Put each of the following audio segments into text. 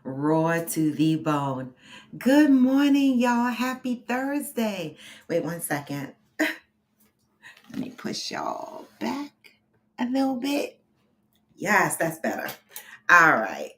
Raw to the bone. Good morning, y'all. Happy Thursday. Wait 1 second. Let me push y'all back a little bit. Yes, that's better. All right.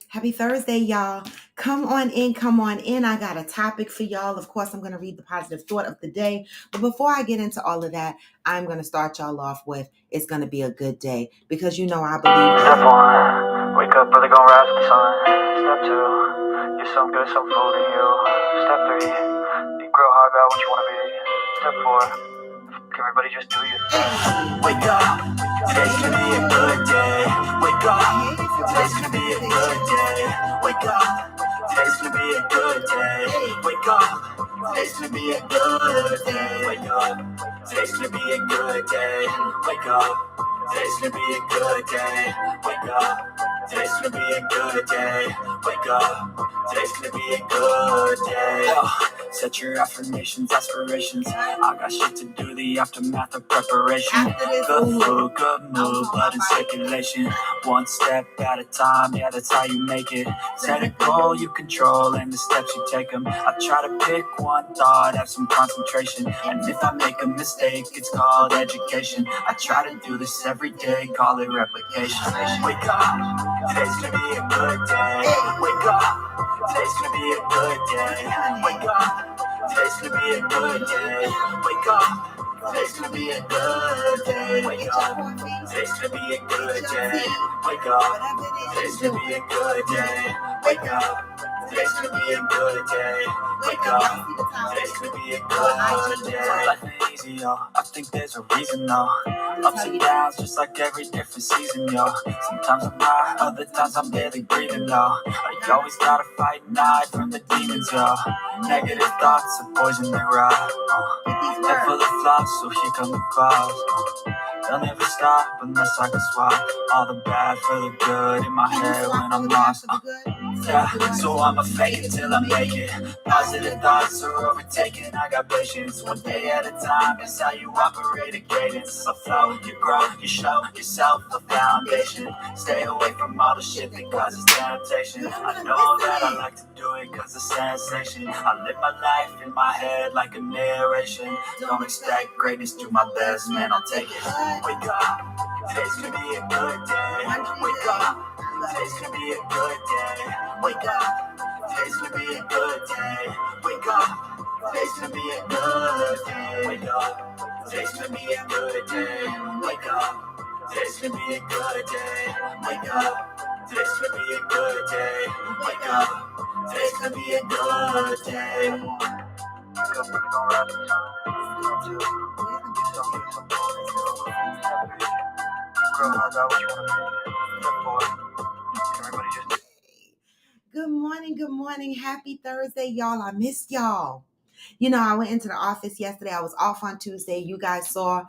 Happy Thursday, y'all. Come on in, come on in. I got a topic for y'all. Of course, I'm going to read the positive thought of the day. But before I get into all of that, I'm going to start y'all off with it's going to be a good day. Because I believe Step one, wake up early, gonna rise with the sun. Step two, get some good, some food in you. Step three, think real hard about what you wanna be. Step four, everybody just do your thing. Wake up, today's gonna be a good day. Wake up, today's gonna be a good day. Wake up, today's gonna be a good day. Wake up, today's gonna be a good day. Wake up, today's gonna be a good day. Wake up, today's gonna be a good day. Wake up, today's gonna be a good day. Wake up, today's gonna be a good day. Set your affirmations, aspirations. I got shit to do, the aftermath of preparation. Good food, good mood, blood in circulation. One step at a time, yeah, that's how you make it. Set a goal you control and the steps you take them. I try to pick one thought, have some concentration. And if I make a mistake, it's called education. I try to do this every day, call it replication. Wake up, today's gonna be a good day. Wake up, today's gonna be a good day. Wake up, today's gonna be a good day. Wake up, today's gonna be a good day. Wake up, today's gonna be a good day. Wake up, today's gonna be a good day. Wake up, today's gonna be a good day. Wake up, today's gonna be a good day. Life ain't easy, yo. I think there's a reason, though. Ups and downs, just like every different season, yo. Sometimes I'm high, other times I'm barely breathing, yo. I always gotta fight and hide from the demons, yo. Negative thoughts are poison they rot. Head full of flaws, so here come the clouds. They'll never stop unless I can swap all the bad for the good in my head when I'm lost. Yeah, so I'ma fake it till I make it. Positive thoughts are overtaken. I got patience, one day at a time. That's how you operate a cadence. A flow, you grow, you show yourself a foundation. Stay away from all the shit that causes temptation. I know that I like to do it cause it's sensation. I live my life in my head like a narration. Don't expect greatness, do my best, man, I'll take it. Wake up, today's gonna be a good day. Wake up, today's gonna be a good day. Wake up, today's gonna be a good day. Wake up, today's gonna be a good day. Wake up, today's gonna be a good day. Wake up, today's gonna be a good day. Wake up, today's gonna be a good day. Wake up, today's gonna be a good day. Wake up, we're gonna rap the time. Girl, I got what you wanna be. Step forward. Everybody just Good morning, good morning. Happy Thursday, y'all. I missed y'all. I went into the office yesterday. I was off on Tuesday. You guys saw,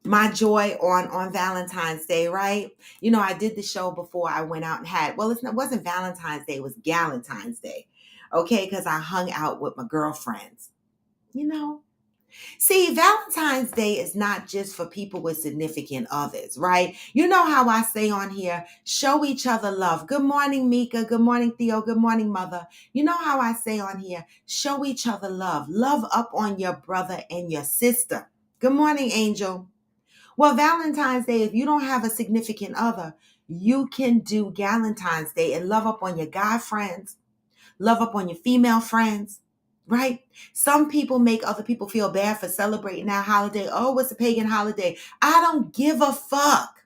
my joy on Valentine's Day, right? I did the show before I went out and had, well, it wasn't Valentine's Day, it was Galentine's Day. Okay, because I hung out with my girlfriends. See, Valentine's Day is not just for people with significant others, right? You know how I say on here, show each other love. Good morning, Mika. Good morning, Theo. Good morning, Mother. You know how I say on here, show each other love. Love up on your brother and your sister. Good morning, Angel. Well, Valentine's Day, if you don't have a significant other, you can do Galentine's Day and love up on your guy friends, love up on your female friends, right? Some people make other people feel bad for celebrating that holiday. Oh, it's a pagan holiday. I don't give a fuck.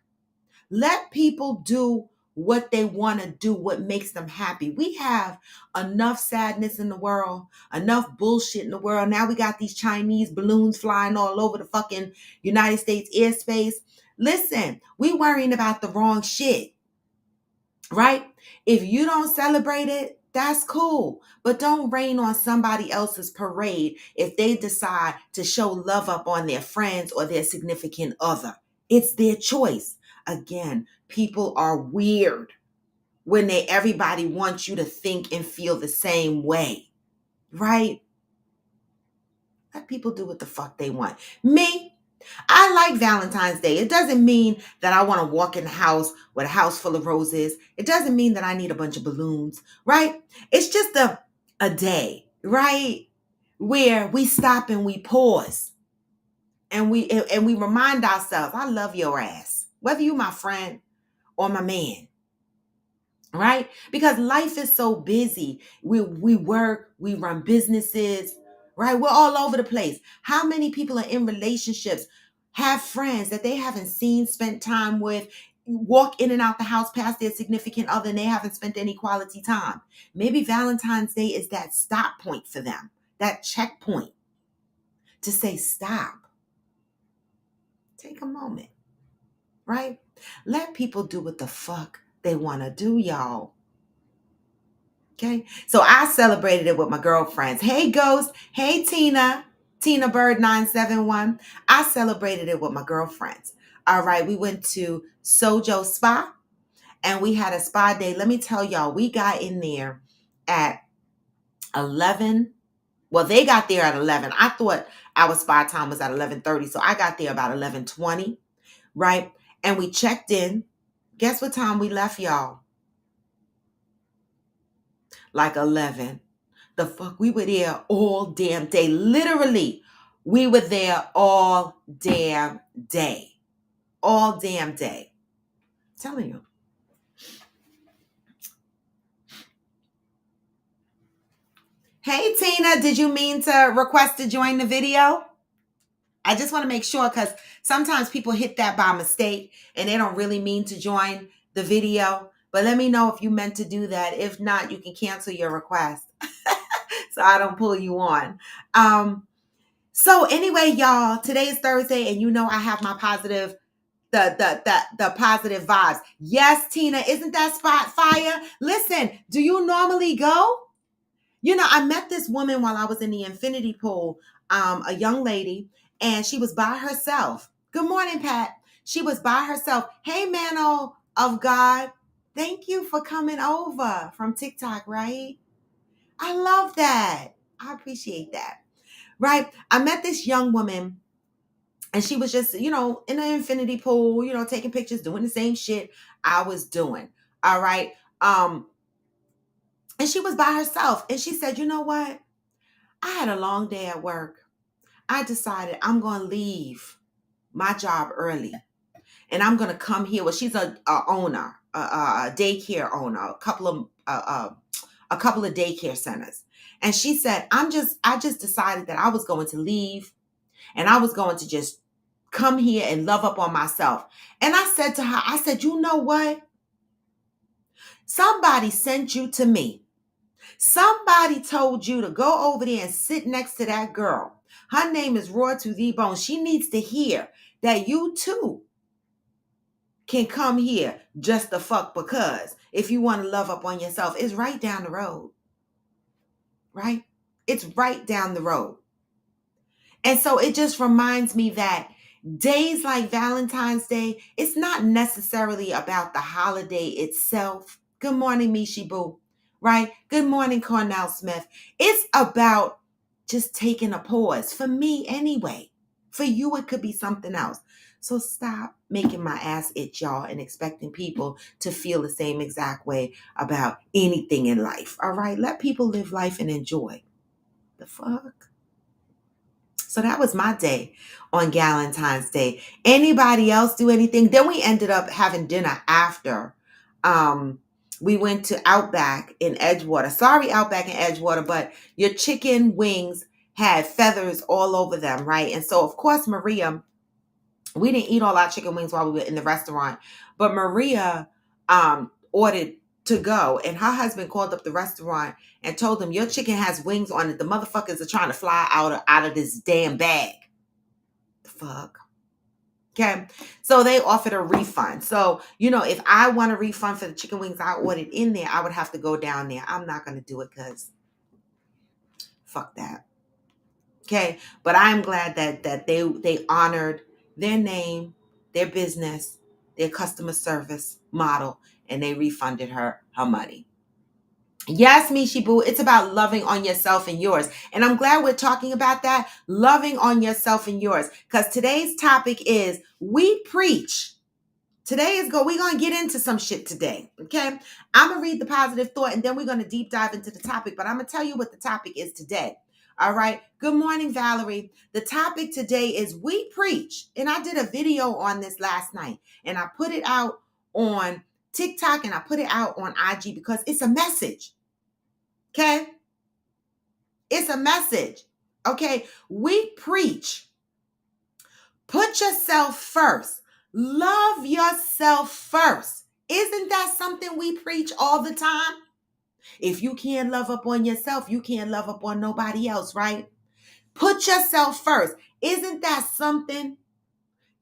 Let people do what they want to do, what makes them happy. We have enough sadness in the world, enough bullshit in the world. Now we got these Chinese balloons flying all over the fucking United States airspace. Listen, we worrying about the wrong shit, right? If you don't celebrate it, that's cool. But don't rain on somebody else's parade if they decide to show love up on their friends or their significant other. It's their choice. Again, people are weird when everybody wants you to think and feel the same way, right? Let people do what the fuck they want. Me, I like Valentine's Day. It doesn't mean that I want to walk in the house with a house full of roses. It doesn't mean that I need a bunch of balloons, right? It's just a day, right? Where we stop and we pause and we remind ourselves, I love your ass, whether you my friend or my man, right? Because life is so busy. We work, we run businesses, right? We're all over the place. How many people are in relationships, have friends that they haven't seen, spent time with, walk in and out the house past their significant other and they haven't spent any quality time? Maybe Valentine's Day is that stop point for them, that checkpoint to say, stop, take a moment, right? Let people do what the fuck they want to do, y'all. Okay. So I celebrated it with my girlfriends. Hey, Ghost. Hey, Tina. Tina Bird 971. I celebrated it with my girlfriends. All right. We went to Sojo Spa and we had a spa day. Let me tell y'all, we got in there at 11. Well, they got there at 11. I thought our spa time was at 11:30. So I got there about 11:20. Right. And we checked in. Guess what time we left, y'all? Like 11. The fuck, we were there all damn day. Literally, we were there all damn day. All damn day. I'm telling you. Hey, Tina, did you mean to request to join the video? I just want to make sure because sometimes people hit that by mistake and they don't really mean to join the video. But let me know if you meant to do that. If not, you can cancel your request so I don't pull you on. So anyway, y'all, today is Thursday, and you know I have my positive, the positive vibes. Yes, Tina, isn't that spot fire? Listen, do you normally go? You know, I met this woman while I was in the infinity pool, a young lady, and she was by herself. Good morning, Pat. She was by herself. Hey, man of God, thank you for coming over from TikTok, right? I love that. I appreciate that. Right? I met this young woman and she was just, in the infinity pool, taking pictures, doing the same shit I was doing. All right. And she was by herself. And she said, you know what? I had a long day at work. I decided I'm going to leave my job early and I'm going to come here. Well, she's a owner, a daycare owner, a couple of daycare centers. And she said, I just decided that I was going to leave and I was going to just come here and love up on myself. And I said to her, I said, you know what? Somebody sent you to me. Somebody told you to go over there and sit next to that girl. Her name is Raw to the Bone. She needs to hear that you too can come here just the fuck because if you want to love up on yourself, it's right down the road. Right? It's right down the road. And so it just reminds me that days like Valentine's Day, it's not necessarily about the holiday itself. Good morning, Mishi Boo. Right? Good morning, Cornell Smith. It's about just taking a pause. For me, anyway. For you, it could be something else. So stop making my ass itch, y'all, and expecting people to feel the same exact way about anything in life. All right? Let people live life and enjoy. The fuck? So that was my day on Valentine's Day. Anybody else do anything? Then we ended up having dinner after. We went to Outback in Edgewater. Sorry, Outback in Edgewater, but your chicken wings had feathers all over them, right? And so, of course, Maria, we didn't eat all our chicken wings while we were in the restaurant, but Maria ordered to go, and her husband called up the restaurant and told them, your chicken has wings on it. The motherfuckers are trying to fly out of this damn bag. The fuck? Okay. So they offered a refund. So, if I want a refund for the chicken wings I ordered in there, I would have to go down there. I'm not going to do it because fuck that. Okay. But I'm glad that they honored their name, their business, their customer service model, and they refunded her money. Yes, Mishi Boo, it's about loving on yourself and yours. And I'm glad we're talking about that, loving on yourself and yours. Because today's topic is we preach. We're going to get into some shit today. Okay. I'm going to read the positive thought and then we're going to deep dive into the topic. But I'm going to tell you what the topic is today. All right. Good morning, Valerie. The topic today is we preach. And I did a video on this last night and I put it out on TikTok and I put it out on IG because it's a message. Okay. It's a message. Okay. We preach. Put yourself first. Love yourself first. Isn't that something we preach all the time? If you can't love up on yourself, you can't love up on nobody else, right? Put yourself first. Isn't that something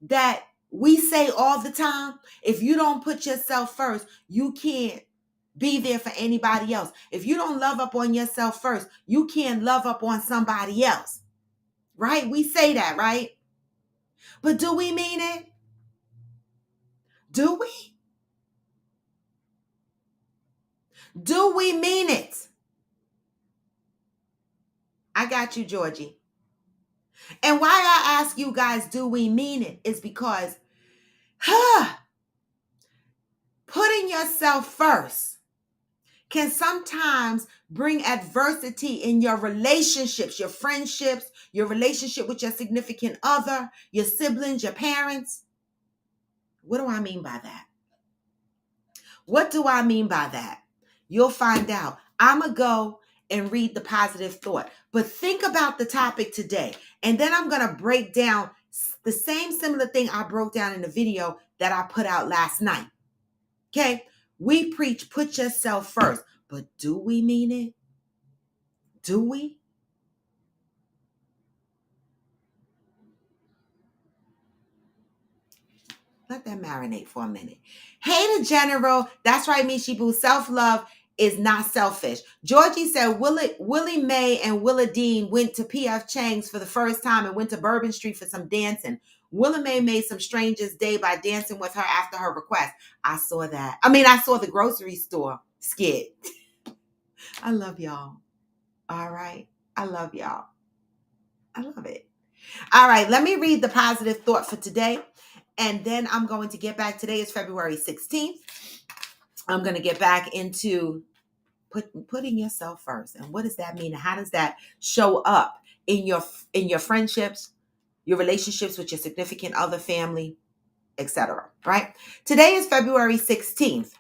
that we say all the time? If you don't put yourself first, you can't be there for anybody else. If you don't love up on yourself first, you can't love up on somebody else, right? We say that, right? But do we mean it? Do we? Do we mean it? I got you, Georgie. And why I ask you guys, do we mean it, is because putting yourself first can sometimes bring adversity in your relationships, your friendships, your relationship with your significant other, your siblings, your parents. What do I mean by that? What do I mean by that? You'll find out. I'm going to go and read the positive thought. But think about the topic today. And then I'm going to break down the same similar thing I broke down in the video that I put out last night. Okay? We preach, put yourself first. But do we mean it? Do we? Let that marinate for a minute. Hey, the general. That's right, Mishi Boo. Self-love is not selfish. Georgie said Willie Mae and Willa Dean went to P.F. Chang's for the first time and went to Bourbon Street for some dancing. Willa Mae made some strangest day by dancing with her after her request. I saw that. I saw the grocery store skit. I love y'all. All right. I love y'all. I love it. All right. Let me read the positive thought for today. And then I'm going to get back. Today is February 16th. I'm going to get back into putting yourself first. And what does that mean? And how does that show up in your friendships, your relationships with your significant other, family, etc. Right? Today is February 16th.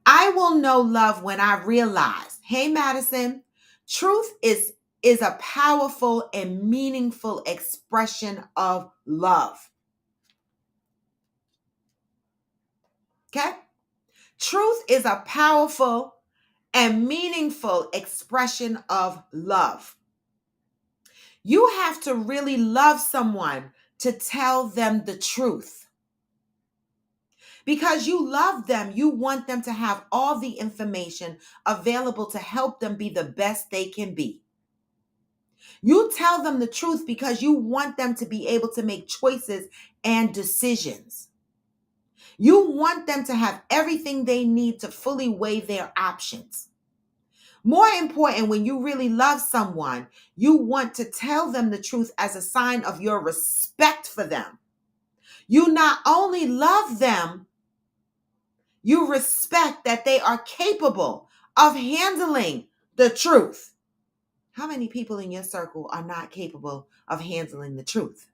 I will know love when I realize, hey, Madison, truth is a powerful and meaningful expression of love. Okay? Truth is a powerful and meaningful expression of love. You have to really love someone to tell them the truth. Because you love them, you want them to have all the information available to help them be the best they can be. You tell them the truth because you want them to be able to make choices and decisions. You want them to have everything they need to fully weigh their options. More important, when you really love someone, you want to tell them the truth as a sign of your respect for them. You not only love them, you respect that they are capable of handling the truth. How many people in your circle are not capable of handling the truth?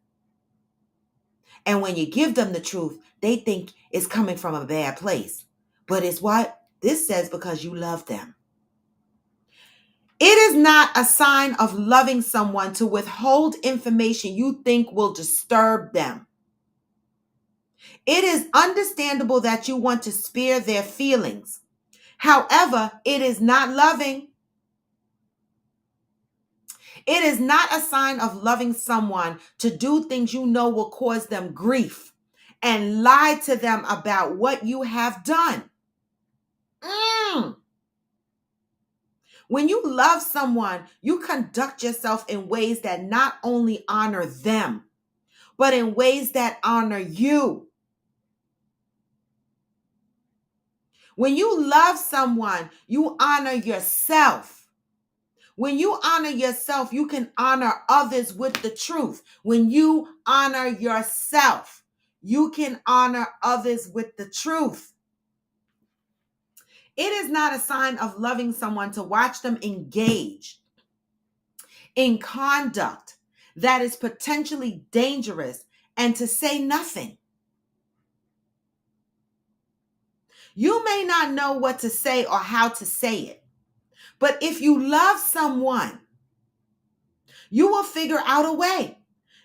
And when you give them the truth, they think it's coming from a bad place. But it's what this says, because you love them. It is not a sign of loving someone to withhold information you think will disturb them. It is understandable that you want to spare their feelings. However, it is not loving. It is not a sign of loving someone to do things you know will cause them grief and lie to them about what you have done. When you love someone, you conduct yourself in ways that not only honor them, but in ways that honor you. When you love someone, you honor yourself. When you honor yourself, you can honor others with the truth. When you honor yourself, you can honor others with the truth. It is not a sign of loving someone to watch them engage in conduct that is potentially dangerous and to say nothing. You may not know what to say or how to say it, but if you love someone, you will figure out a way.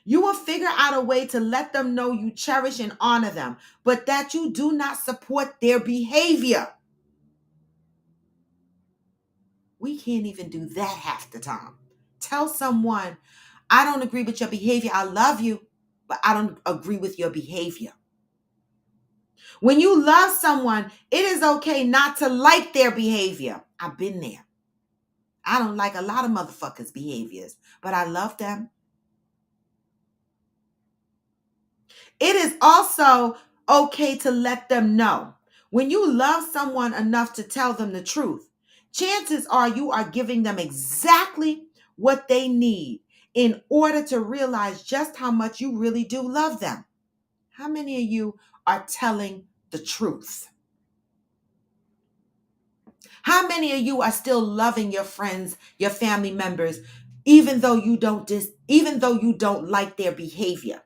You will figure out a way to let them know you cherish and honor them, but that you do not support their behavior. We can't even do that half the time. Tell someone, I don't agree with your behavior. I love you, but I don't agree with your behavior. When you love someone, it is okay not to like their behavior. I've been there. I don't like a lot of motherfuckers' behaviors, but I love them. It is also okay to let them know. When you love someone enough to tell them the truth, chances are you are giving them exactly what they need in order to realize just how much you really do love them. How many of you are telling the truth? How many of you are still loving your friends, your family members, even though you don't like their behavior?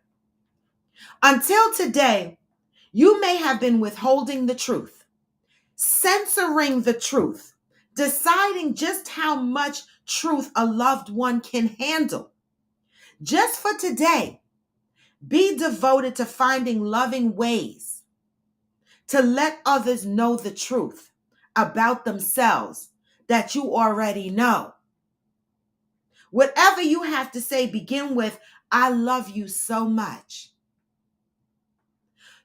Until today, you may have been withholding the truth, censoring the truth, deciding just how much truth a loved one can handle. Just for today, be devoted to finding loving ways to let others know the truth about themselves that you already know. Whatever you have to say, begin with, I love you so much.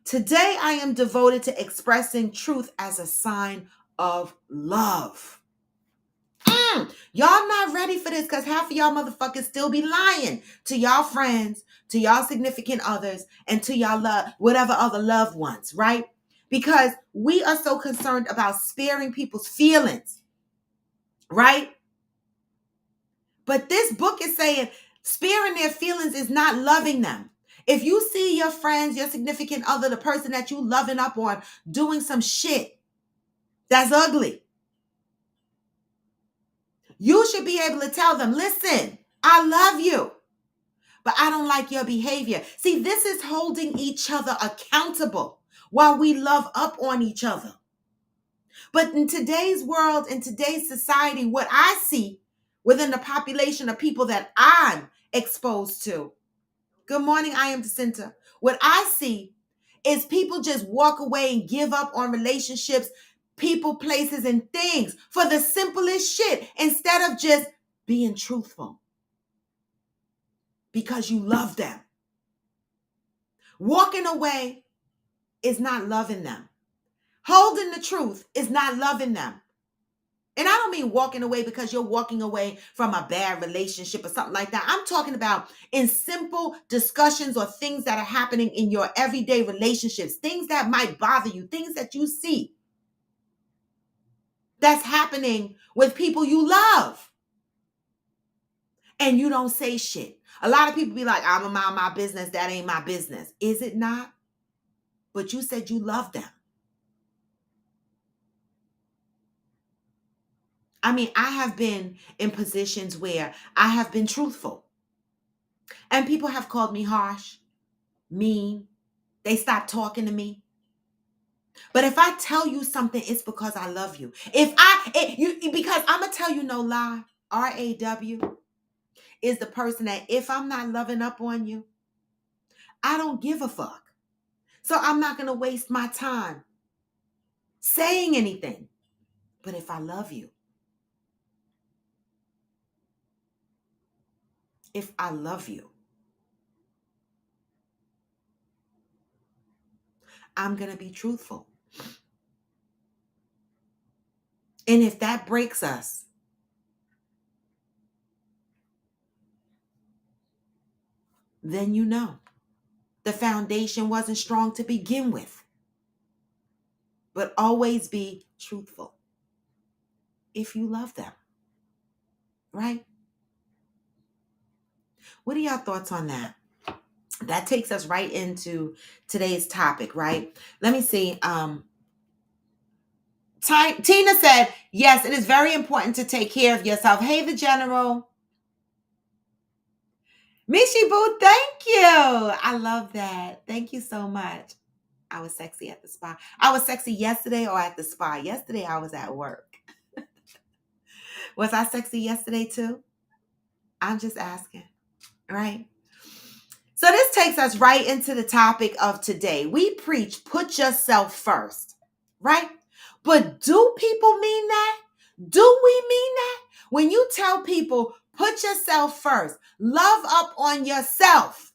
Today, I am devoted to expressing truth as a sign of love. Y'all not ready for this because half of y'all motherfuckers still be lying to y'all friends, to y'all significant others, and to y'all whatever other loved ones, right? Because we are so concerned about sparing people's feelings, right? But this book is saying sparing their feelings is not loving them. If you see your friends, your significant other, the person that you loving up on doing some shit that's ugly, you should be able to tell them, listen, I love you, but I don't like your behavior. See, this is holding each other accountable while we love up on each other. But in today's world, in today's society, what I see within the population of people that I'm exposed to, good morning, I am the center. What I see is people just walk away and give up on relationships, people, places, and things for the simplest shit instead of just being truthful because you love them. Walking away is not loving them. Holding the truth is not loving them. And I don't mean walking away because you're walking away from a bad relationship or something like that. I'm talking about in simple discussions or things that are happening in your everyday relationships, things that might bother you, things that you see that's happening with people you love. And you don't say shit. A lot of people be like, I'm going to mind my business. That ain't my business. Is it not? But you said you love them. I mean, I have been in positions where I have been truthful. And people have called me harsh, mean. They stopped talking to me. But if I tell you something, it's because I love you. Because I'm going to tell you no lie. RAW is the person that if I'm not loving up on you, I don't give a fuck. So I'm not going to waste my time saying anything. But if I love you, if I love you, I'm going to be truthful. And if that breaks us, then you know the foundation wasn't strong to begin with. but always be truthful if you love them, right? What are your thoughts on that? That takes us right into today's topic, right? Let me see. Tina said, yes, it is very important to take care of yourself. Hey, the general. Mishi Boo, thank you. I love that. Thank you so much. I was sexy at the spa. I was sexy yesterday or at the spa? Yesterday, I was at work. Was I sexy yesterday too? I'm just asking, right? So this takes us right into the topic of today. We preach, put yourself first, right? But do people mean that? Do we mean that? When you tell people, put yourself first, love up on yourself,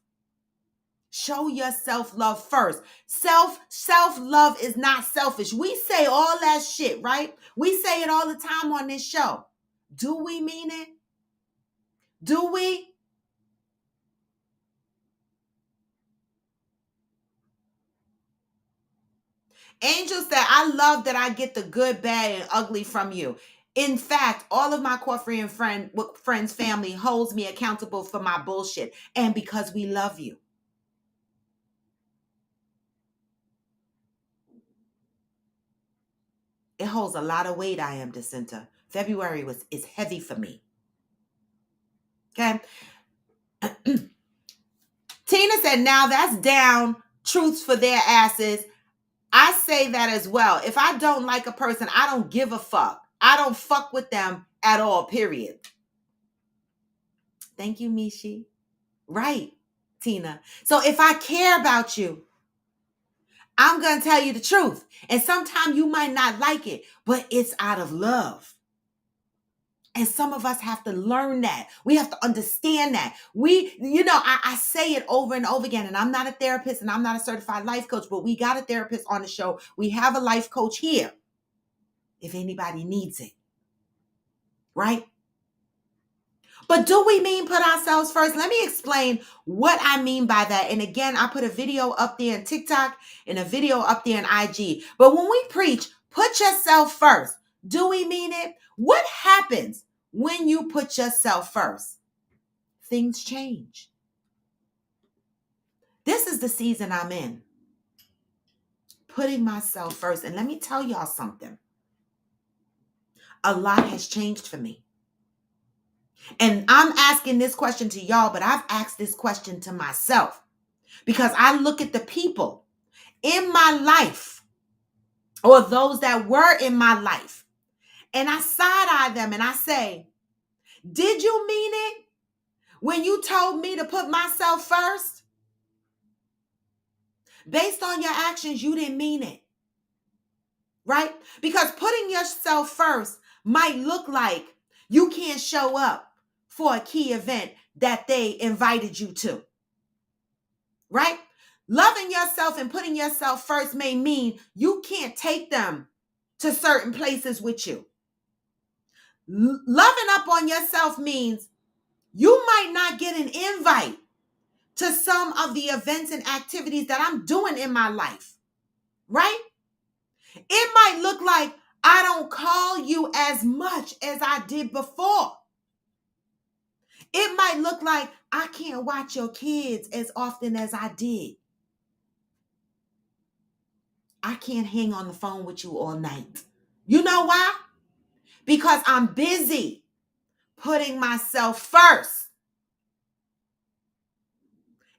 show yourself love first. Self-love is not selfish. We say all that shit, right? We say it all the time on this show. Do we mean it? Do we? Angel said, I love that I get the good, bad, and ugly from you. In fact, all of my Corfrian friends, family holds me accountable for my bullshit. And because we love you. It holds a lot of weight, I am Jacinta. February is heavy for me. Okay. Tina said, now that's down truths for their asses. I say that as well. If I don't like a person, I don't give a fuck. I don't fuck with them at all, period. Thank you, Mishi. Right, Tina. So if I care about you, I'm going to tell you the truth. And sometimes you might not like it, but it's out of love. And some of us have to learn that. We have to understand that. I say it over and over again, and I'm not a therapist and I'm not a certified life coach, but we got a therapist on the show. We have a life coach here if anybody needs it. Right? But do we mean put ourselves first? Let me explain what I mean by that. And again, I put a video up there in TikTok and a video up there in IG. But when we preach, put yourself first, do we mean it? What happens when you put yourself first? Things change. This is the season I'm in. Putting myself first. And let me tell y'all something. A lot has changed for me. And I'm asking this question to y'all, but I've asked this question to myself because I look at the people in my life or those that were in my life and I side-eye them and I say, did you mean it when you told me to put myself first? Based on your actions, you didn't mean it, right? Because putting yourself first might look like you can't show up for a key event that they invited you to, right? Loving yourself and putting yourself first may mean you can't take them to certain places with you. Loving up on yourself means you might not get an invite to some of the events and activities that I'm doing in my life, right? It might look like I don't call you as much as I did before. It might look like I can't watch your kids as often as I did. I can't hang on the phone with you all night. You know why? Because I'm busy putting myself first.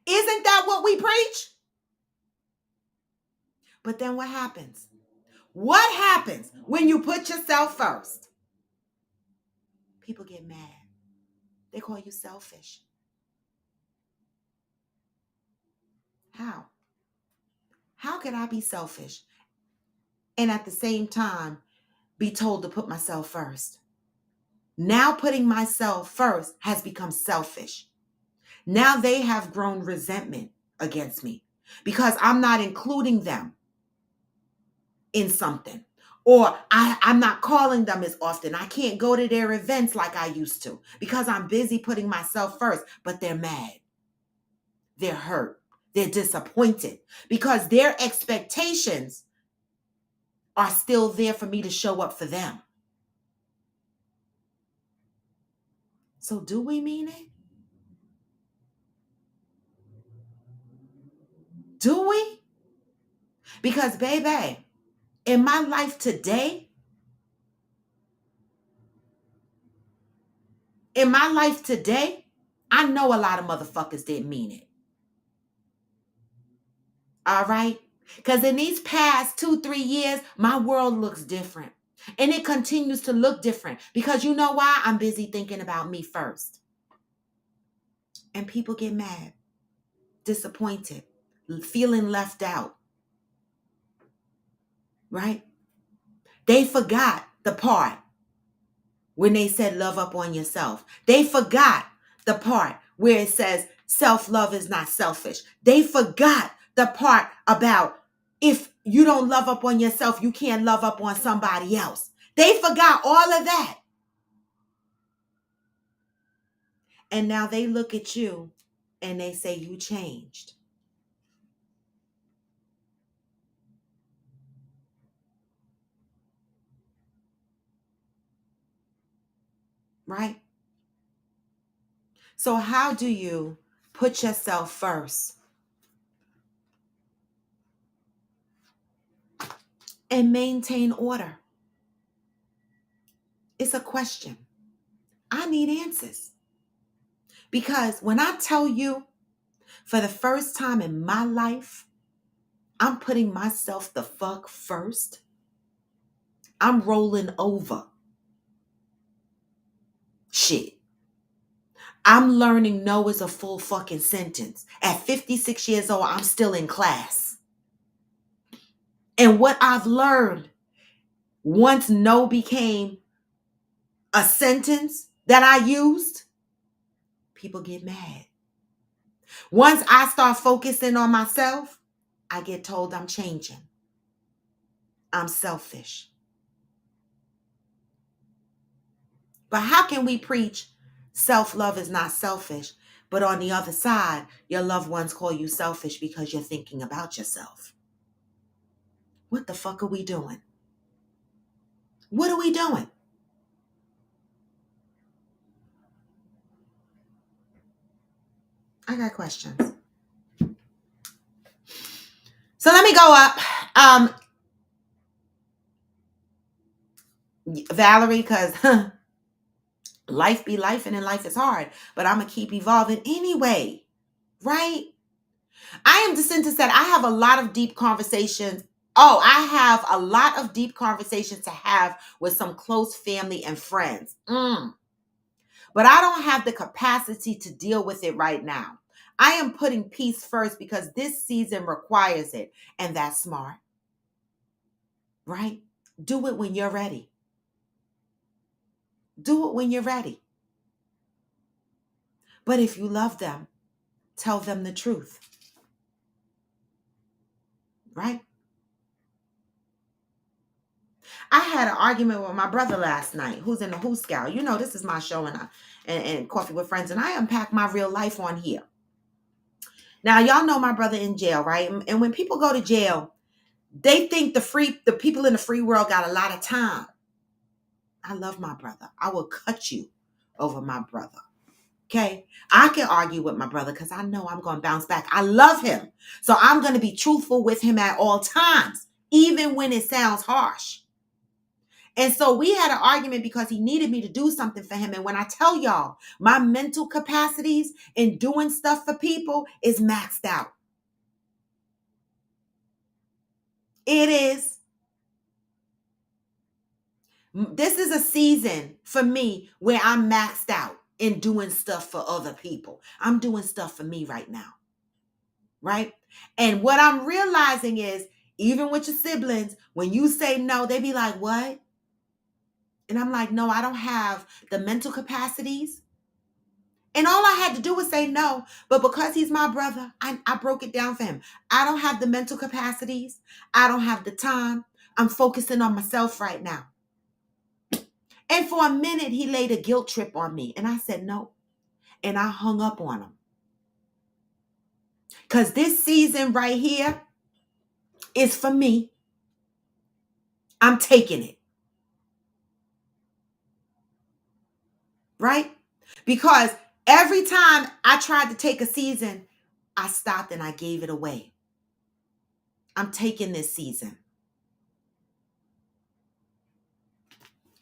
Isn't that what we preach? But then what happens? What happens when you put yourself first? People get mad. They call you selfish. How? How could I be selfish and at the same time be told to put myself first? Now putting myself first has become selfish. Now they have grown resentment against me because I'm not including them in something. Or I'm not calling them as often. I can't go to their events like I used to because I'm busy putting myself first. But they're mad. They're hurt. They're disappointed because their expectations are still there for me to show up for them. So do we mean it? Do we? Because, baby, in my life today, I know a lot of motherfuckers didn't mean it. All right? Because in these past 2-3 years, my world looks different. And it continues to look different. Because you know why? I'm busy thinking about me first. And people get mad, disappointed, feeling left out. Right? They forgot the part when they said love up on yourself. They forgot the part where it says self-love is not selfish. They forgot the part about if you don't love up on yourself, you can't love up on somebody else. They forgot all of that. And now they look at you and they say you changed. Right? So how do you put yourself first and maintain order? It's a question. I need answers. Because when I tell you, for the first time in my life, I'm putting myself the fuck first. I'm rolling over. Shit. I'm learning no is a full fucking sentence. At 56 years old, I'm still in class. And what I've learned, once no became a sentence that I used, people get mad. Once I start focusing on myself, I get told I'm changing. I'm selfish. But how can we preach self-love is not selfish, but on the other side, your loved ones call you selfish because you're thinking about yourself? What the fuck are we doing? What are we doing? I got questions. So let me go up. Valerie, because life be life and life is hard, but I'm going to keep evolving anyway, right? I am Jacinta said, I have a lot of deep conversations. Oh, I have a lot of deep conversations to have with some close family and friends. But I don't have the capacity to deal with it right now. I am putting peace first because this season requires it. And that's smart, right? Do it when you're ready. Do it when you're ready. But if you love them, tell them the truth, right? I had an argument with my brother last night, who's in the Who Scout. You know, this is my show and Coffee with Friends, and I unpack my real life on here. Now, y'all know my brother in jail, right? And when people go to jail, they think the people in the free world got a lot of time. I love my brother. I will cut you over my brother. Okay? I can argue with my brother because I know I'm going to bounce back. I love him. So I'm going to be truthful with him at all times, even when it sounds harsh. And so we had an argument because he needed me to do something for him. And when I tell y'all, my mental capacities in doing stuff for people is maxed out. It is. This is a season for me where I'm maxed out in doing stuff for other people. I'm doing stuff for me right now. Right? And what I'm realizing is, even with your siblings, when you say no, they be like, what? And I'm like, no, I don't have the mental capacities. And all I had to do was say no. But because he's my brother, I broke it down for him. I don't have the mental capacities. I don't have the time. I'm focusing on myself right now. And for a minute, he laid a guilt trip on me. And I said no. And I hung up on him. Because this season right here is for me. I'm taking it. Right? Because every time I tried to take a season, I stopped and I gave it away. I'm taking this season.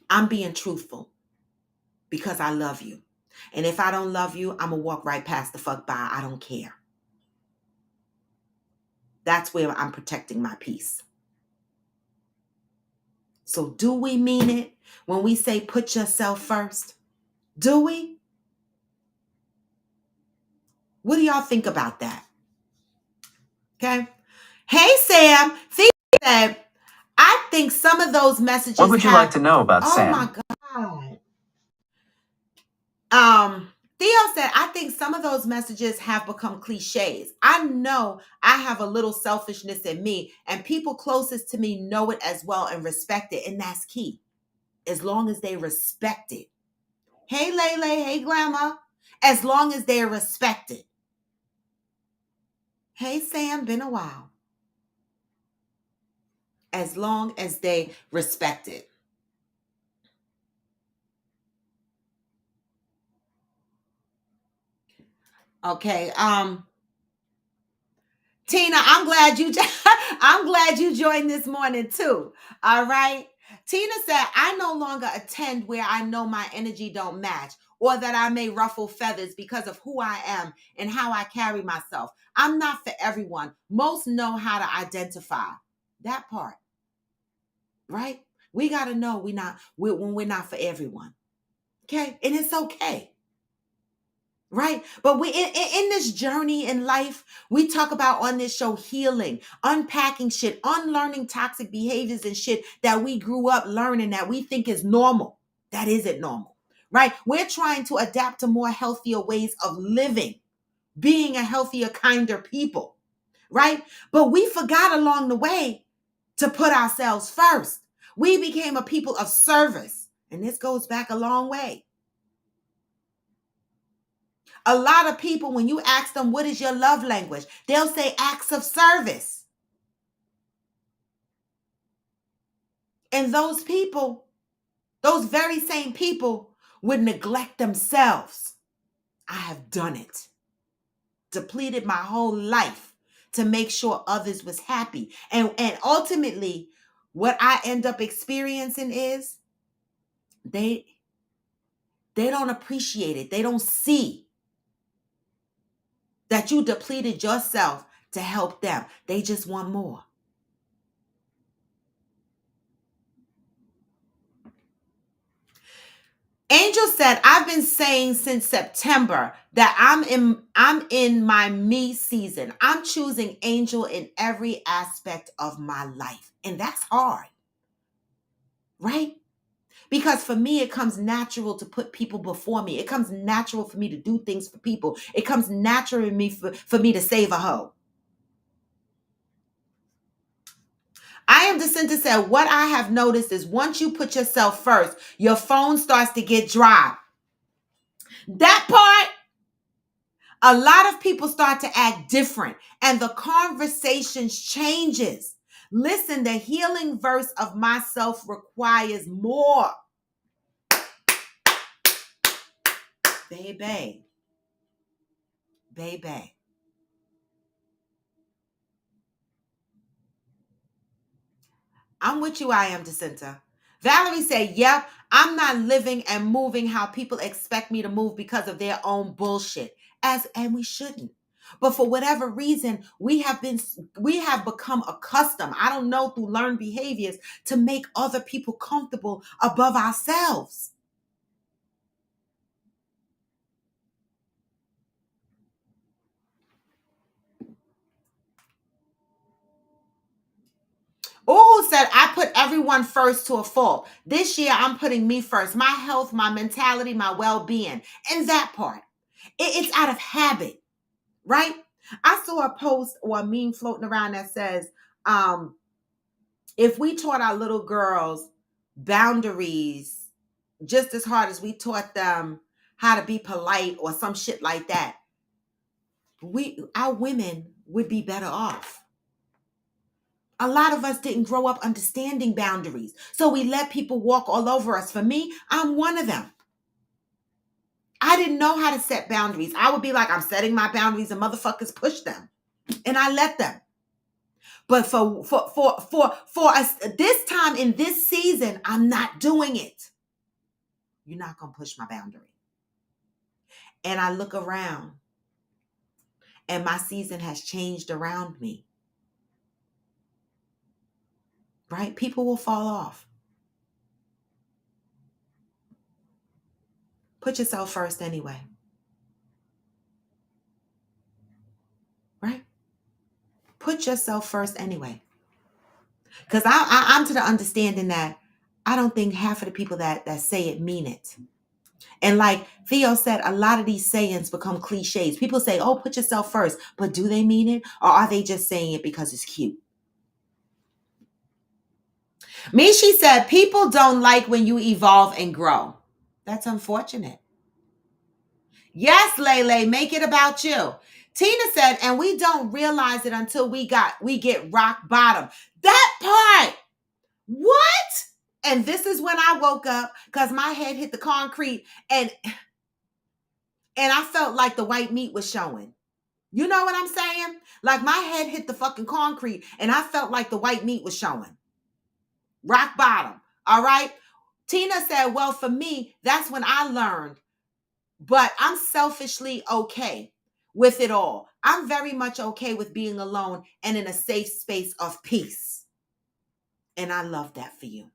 I'm being truthful because I love you. And if I don't love you, I'm going to walk right past the fuck by. I don't care. That's where I'm protecting my peace. So do we mean it when we say put yourself first? Do we? What do y'all think about that? Okay. Hey, Sam. Thea said, I think some of those messages. What would you like to know about Sam? Oh my God. Theo said, I think some of those messages have become cliches. I know I have a little selfishness in me, and people closest to me know it as well and respect it. And that's key. As long as they respect it. Hey, Lele. Hey, Glamour. As long as they're respected. Hey, Sam. Been a while. As long as they respect it. Okay. Tina, I'm glad you joined this morning too. All right. Tina said, I no longer attend where I know my energy don't match or that I may ruffle feathers because of who I am and how I carry myself. I'm not for everyone. Most know how to identify that part. Right? We got to know when we're not for everyone. Okay? And it's okay. Right? But we in this journey in life, we talk about on this show healing, unpacking shit, unlearning toxic behaviors and shit that we grew up learning that we think is normal. That isn't normal. Right? We're trying to adapt to more healthier ways of living, being a healthier, kinder people. Right? But we forgot along the way to put ourselves first. We became a people of service. And this goes back a long way. A lot of people, when you ask them, what is your love language? They'll say acts of service. And those people, those very same people would neglect themselves. I have done it. Depleted my whole life to make sure others was happy. And ultimately, what I end up experiencing is they don't appreciate it. They don't see that you depleted yourself to help them. They just want more. Angel said, I've been saying since September that I'm in my me season. I'm choosing Angel in every aspect of my life. And that's hard. Right? Because for me, it comes natural to put people before me. It comes natural for me to do things for people. It comes natural in me for me to save a hoe. I am Jacinta said, what I have noticed is once you put yourself first, your phone starts to get dry. That part, a lot of people start to act different and the conversations changes. Listen, the healing verse of myself requires more. Baby. Baby. I'm with you, I am Jacinta. Valerie said, yep, I'm not living and moving how people expect me to move because of their own bullshit. And we shouldn't. But for whatever reason, we have become accustomed, I don't know, through learned behaviors to make other people comfortable above ourselves. Oh, said, I put everyone first to a fault. This year, I'm putting me first. My health, my mentality, my well-being. And that part. It's out of habit. Right? I saw a post or a meme floating around that says, if we taught our little girls boundaries just as hard as we taught them how to be polite or some shit like that, our women would be better off. A lot of us didn't grow up understanding boundaries. So we let people walk all over us. For me, I'm one of them. I didn't know how to set boundaries. I would be like, I'm setting my boundaries and motherfuckers push them. And I let them. But for us this time in this season, I'm not doing it. You're not going to push my boundary. And I look around and my season has changed around me. Right? People will fall off. Put yourself first anyway. Right? Put yourself first anyway. Because I'm to the understanding that I don't think half of the people that say it mean it. And like Theo said, a lot of these sayings become cliches. People say, oh, put yourself first. But do they mean it? Or are they just saying it because it's cute? Mishi said, people don't like when you evolve and grow. That's unfortunate. Yes, Lele, make it about you. Tina said, and we don't realize it until we get rock bottom. That part. What? And this is when I woke up because my head hit the concrete and I felt like the white meat was showing. You know what I'm saying? Like my head hit the fucking concrete and I felt like the white meat was showing. Rock bottom. All right. Tina said, well, for me, that's when I learned, but I'm selfishly okay with it all. I'm very much okay with being alone and in a safe space of peace. And I love that for you.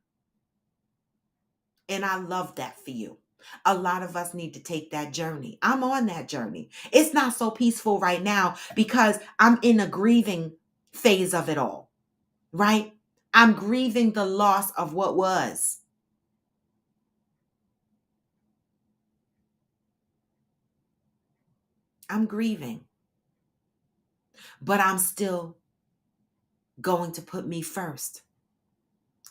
And I love that for you. A lot of us need to take that journey. I'm on that journey. It's not so peaceful right now because I'm in a grieving phase of it all, right? I'm grieving the loss of what was. I'm grieving. But I'm still going to put me first.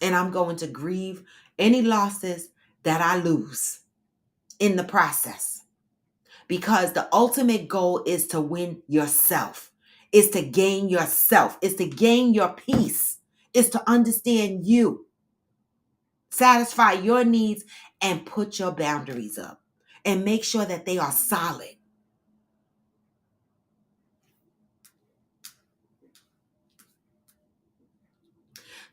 And I'm going to grieve any losses that I lose in the process. Because the ultimate goal is to win yourself. Is to gain yourself. Is to gain your peace. Is to understand you. Satisfy your needs and put your boundaries up. And make sure that they are solid.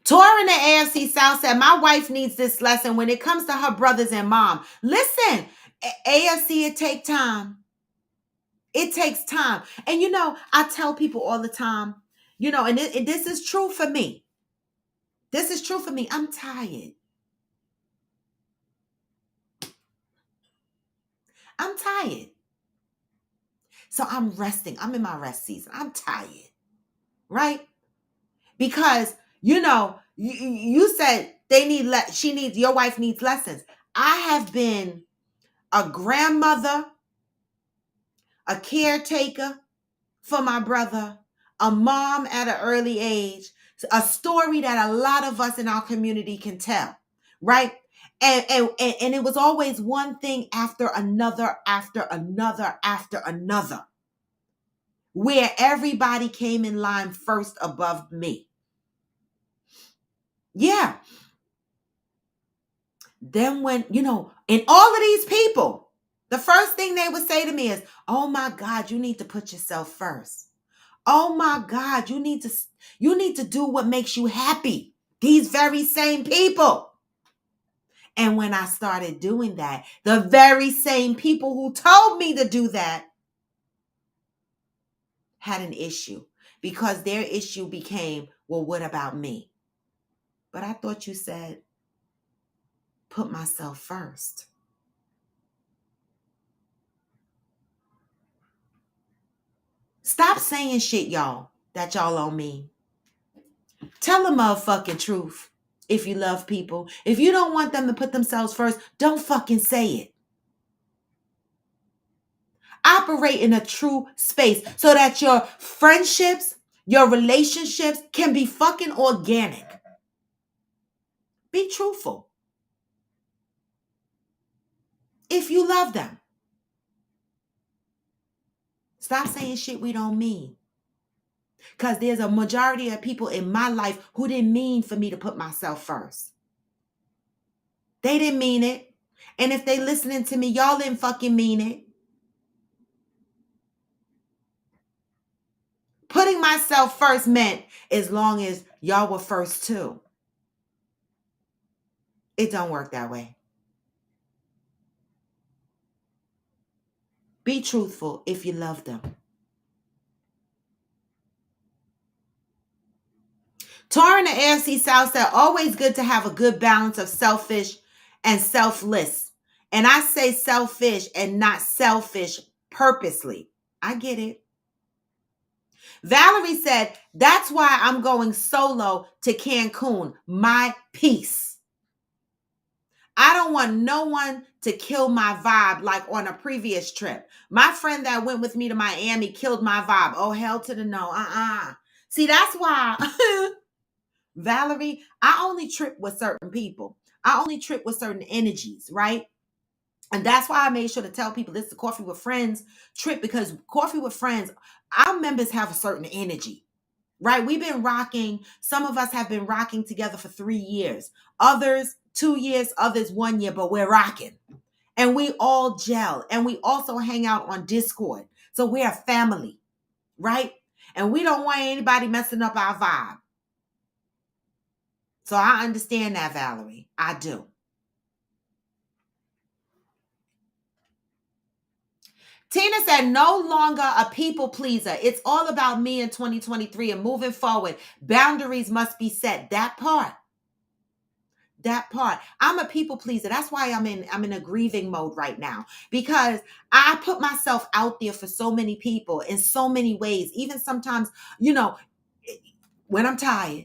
Tora in the AFC South said, my wife needs this lesson when it comes to her brothers and mom. Listen, AFC, it takes time. It takes time. And you know, I tell people all the time, you know, and this is true for me. This is true for me. I'm tired. I'm tired. So I'm resting. I'm in my rest season. I'm tired. Right? Because, you know, you said your wife needs lessons. I have been a grandmother, a caretaker for my brother, a mom at an early age, a story that a lot of us in our community can tell, right? And it was always one thing after another, after another, after another, where everybody came in line first above me. Yeah. Then when, you know, and all of these people, the first thing they would say to me is, oh my God, you need to put yourself first. Oh my God, you need to do what makes you happy. These very same people. And when I started doing that, the very same people who told me to do that had an issue because their issue became, well, what about me? But I thought you said, put myself first. Stop saying shit, y'all, that y'all on me. Tell the motherfucking truth if you love people. If you don't want them to put themselves first, don't fucking say it. Operate in a true space so that your friendships, your relationships can be fucking organic. Be truthful. If you love them. Stop saying shit we don't mean. Because there's a majority of people in my life who didn't mean for me to put myself first. They didn't mean it. And if they listening to me, y'all didn't fucking mean it. Putting myself first meant as long as y'all were first too. It don't work that way. Be truthful if you love them. Tor in the AFC South said, always good to have a good balance of selfish and selfless. And I say selfish and not selfish purposely. I get it. Valerie said, that's why I'm going solo to Cancun. My peace. I don't want no one to kill my vibe like on a previous trip. My friend that went with me to Miami killed my vibe. Oh, hell to the no. See, that's why, Valerie, I only trip with certain people. I only trip with certain energies, right? And that's why I made sure to tell people this is the Coffee with Friends trip, because Coffee with Friends, our members have a certain energy. Right? We've been rocking. Some of us have been rocking together for 3 years. Others, 2 years. Others, 1 year. But we're rocking. And we all gel. And we also hang out on Discord. So we're a family. Right? And we don't want anybody messing up our vibe. So I understand that, Valerie. I do. Tina said, no longer a people pleaser. It's all about me in 2023 and moving forward. Boundaries must be set. That part. I'm a people pleaser. That's why I'm in a grieving mode right now, because I put myself out there for so many people in so many ways. Even sometimes, when I'm tired,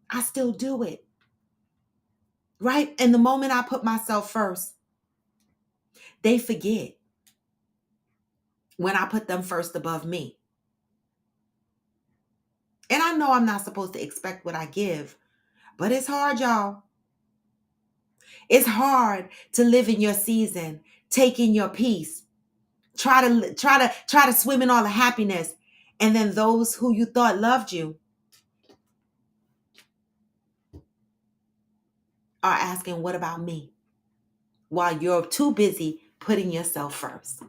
I still do it. Right? And the moment I put myself first, they forget when I put them first above me. And I know I'm not supposed to expect what I give, but it's hard, y'all. It's hard to live in your season, take in your peace, try to swim in all the happiness, and then those who you thought loved you are asking, what about me? While you're too busy putting yourself first.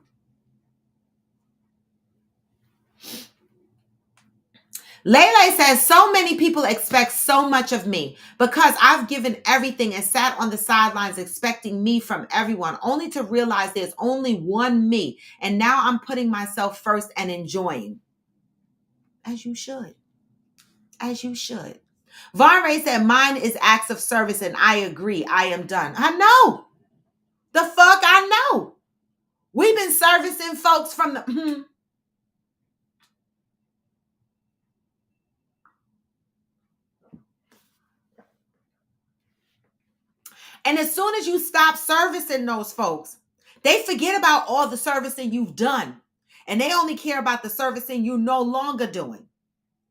Lele says, so many people expect so much of me because I've given everything and sat on the sidelines expecting me from everyone, only to realize there's only one me. And now I'm putting myself first and enjoying. As you should. As you should. Von Ray said, mine is acts of service, and I agree. I am done. I know. The fuck I know. We've been servicing folks from the... And as soon as you stop servicing those folks, they forget about all the servicing you've done. And they only care about the servicing you're no longer doing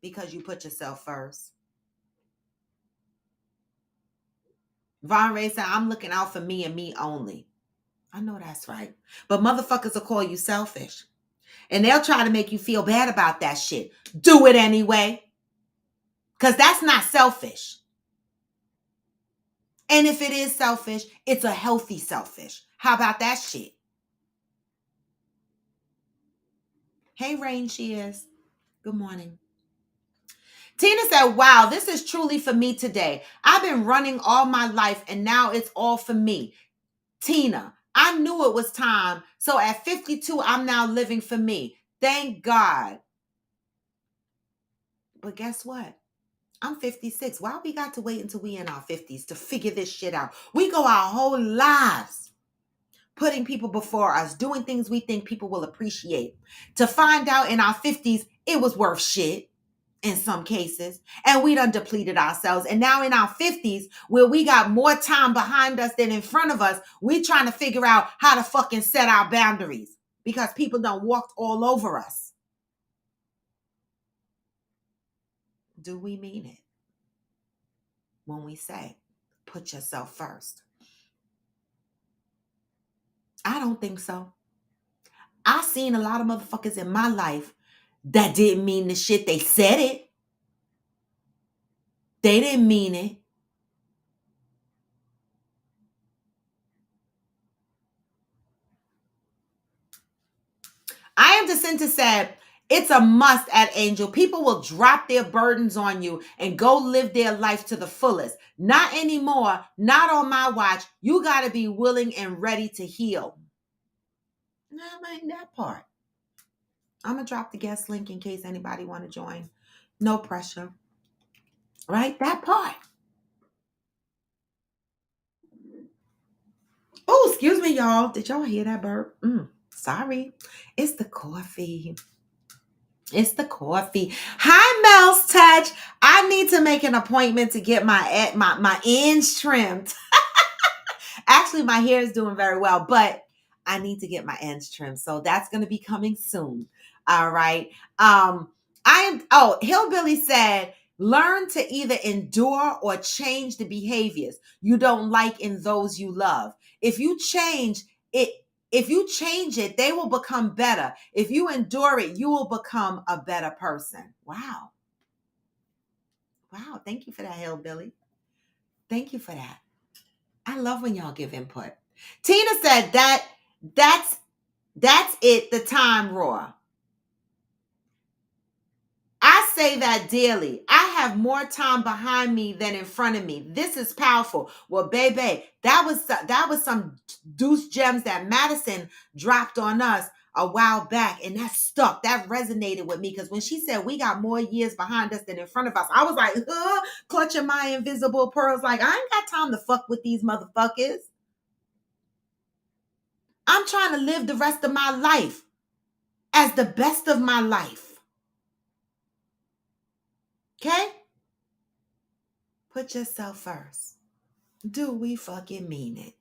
because you put yourself first. Von Ray said, I'm looking out for me and me only. I know that's right. But motherfuckers will call you selfish. And they'll try to make you feel bad about that shit. Do it anyway. Because that's not selfish. And if it is selfish, it's a healthy selfish. How about that shit? Hey, Rain, she is. Good morning. Tina said, wow, this is truly for me today. I've been running all my life and now it's all for me. Tina, I knew it was time. So at 52, I'm now living for me. Thank God. But guess what? I'm 56. Why we got to wait until we in our 50s to figure this shit out? We go our whole lives putting people before us, doing things we think people will appreciate, to find out in our 50s it was worth shit in some cases, and we done depleted ourselves. And now in our 50s, where we got more time behind us than in front of us, we trying to figure out how to fucking set our boundaries because people done walked all over us. Do we mean it when we say, put yourself first? I don't think so. I've seen a lot of motherfuckers in my life That didn't mean the shit. They said it. They didn't mean it. I am Jacinta said, it's a must at Angel. People will drop their burdens on you and go live their life to the fullest. Not anymore. Not on my watch. You got to be willing and ready to heal. No, I ain't that part. I'm going to drop the guest link in case anybody want to join. No pressure. Right? That part. Oh, excuse me, y'all. Did y'all hear that burp? Sorry. It's the coffee. It's the coffee. Hi, Mel's Touch. I need to make an appointment to get my ends trimmed. Actually, my hair is doing very well, but I need to get my ends trimmed. So that's going to be coming soon. All right. Hillbilly said, learn to either endure or change the behaviors you don't like in those you love. If you change it, they will become better. If you endure it, you will become a better person. Wow. Wow. Thank you for that, Hillbilly. Thank you for that. I love when y'all give input. Tina said that's it, the time raw. I say that daily. I have more time behind me than in front of me. This is powerful. Well, baby, that was some deuce gems that Madison dropped on us a while back, and that stuck. That resonated with me because when she said we got more years behind us than in front of us, I was like, clutching my invisible pearls, like I ain't got time to fuck with these motherfuckers. I'm trying to live the rest of my life as the best of my life. Okay? Put yourself first. Do we fucking mean it?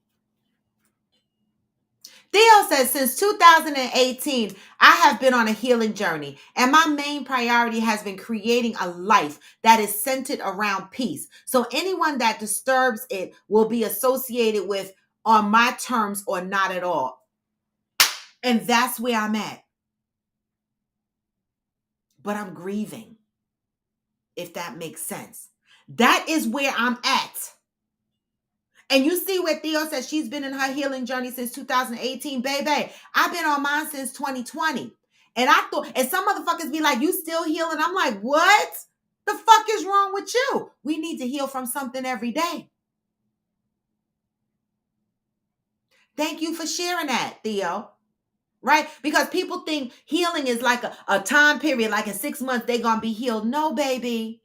Theo says, since 2018, I have been on a healing journey, and my main priority has been creating a life that is centered around peace. So anyone that disturbs it will be associated with on my terms or not at all. And that's where I'm at. But I'm grieving, if that makes sense. That is where I'm at. And you see where Theo says she's been in her healing journey since 2018. Baby, I've been on mine since 2020. And I thought, and some motherfuckers be like, you still healing? I'm like, what? The fuck is wrong with you? We need to heal from something every day. Thank you for sharing that, Theo. Right? Because people think healing is like a time period, like in 6 months, they're going to be healed. No, baby.